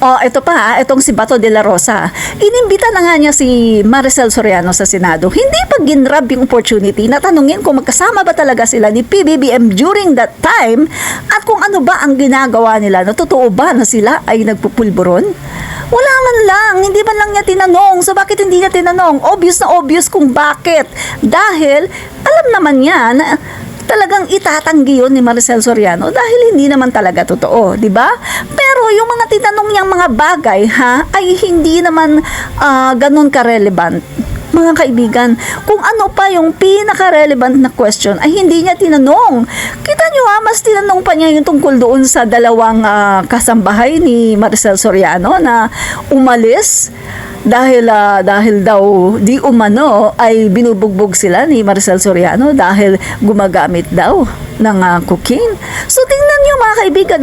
Oh, ito pa, itong si Bato de la Rosa. Inimbita na nga niya si Maricel Soriano sa Senado. Hindi pa ginrab yung opportunity na tanungin kung magkasama ba talaga sila ni PBBM during that time at kung ano ba ang ginagawa nila. Na totoo ba na sila ay nagpupulburon? Wala man lang, hindi man lang niya tinanong. So bakit hindi niya tinanong? Obvious na obvious kung bakit. Dahil alam naman niya na talagang itatanggi yun ni Maricel Soriano dahil hindi naman talaga totoo, di ba? Pero yung mga tinanong niyang mga bagay, ay hindi naman ganun ka-relevant. Mga kaibigan, kung ano pa yung pinaka-relevant na question ay hindi niya tinanong. Kita niyo mas tinanong pa niya yung tungkol doon sa dalawang kasambahay ni Maricel Soriano na umalis dahil daw di umano ay binubugbog sila ni Maricel Soriano dahil gumagamit daw ng cocaine. So tingnan niyo mga kaibigan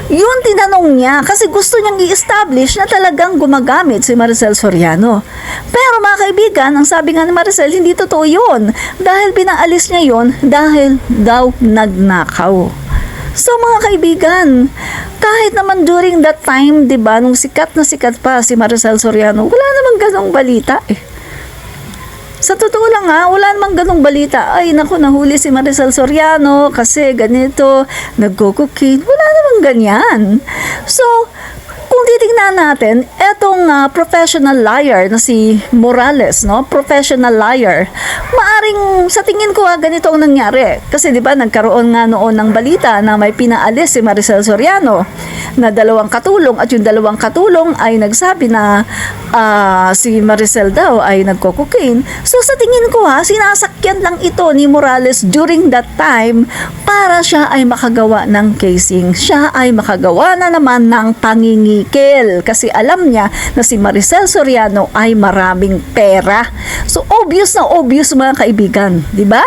yun tinanong niya kasi gusto niyang i-establish na talagang gumagamit si Maricel Soriano. Pero mga kaibigan, ang sabi nga ni Maricel, hindi totoo yun dahil pinaalis niya yun dahil daw nagnakaw. So mga kaibigan, kahit naman during that time, 'di ba, nung sikat na sikat pa si Maricel Soriano, wala namang ganong balita eh. Sa totoo lang wala namang ganong balita. Ay naku, nahuli si Maricel Soriano kasi ganito, nagko-cocaine. Wala namang ganyan. So, kung titingnan natin, etong professional liar na si Morales, no? Professional liar. Maaring sa tingin ko ganito ang nangyari. Kasi 'di ba nagkaroon nga noon ng balita na may pinaalis si Maricel Soriano na dalawang katulong at yung dalawang katulong ay nagsabi na si Maricel daw ay nagko-cocaine. So sa tingin ko sinasakyan lang ito ni Morales during that time para siya ay makagawa ng casing. Siya ay makagawa na naman ng pangingikil kasi alam niya na si Maricel Soriano ay maraming pera. So obvious na obvious mga kaibigan, di ba?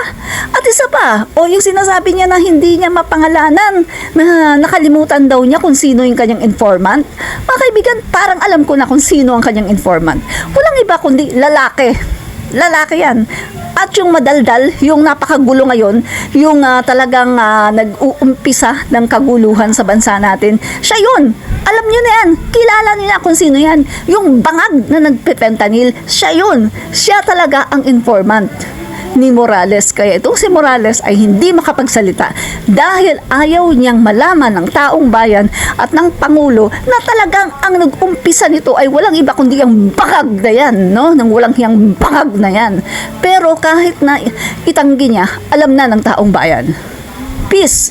At isa pa, yung sinasabi niya na hindi niya mapangalanan, na nakalimutan daw niya kung sino yung kanyang informant. Mga kaibigan, parang alam ko na kung sino ang kanyang informant. Walang iba kundi lalaki. Lalaki yan. At yung madaldal, yung napakagulo ngayon, yung talagang nag-uumpisa ng kaguluhan sa bansa natin, siya yun. Alam niyo na yan. Kilala niyo na kung sino yan. Yung bangag na nagpe-fentanyl, siya yun. Siya talaga ang informant ni Morales. Kaya itong si Morales ay hindi makapagsalita dahil ayaw niyang malaman ng taong bayan at ng Pangulo na talagang ang nag-umpisa nito ay walang iba kundi ang bangag na yan, no? Nang walang hiyang bangag na yan. Pero kahit na itanggi niya, alam na ng taong bayan. Peace!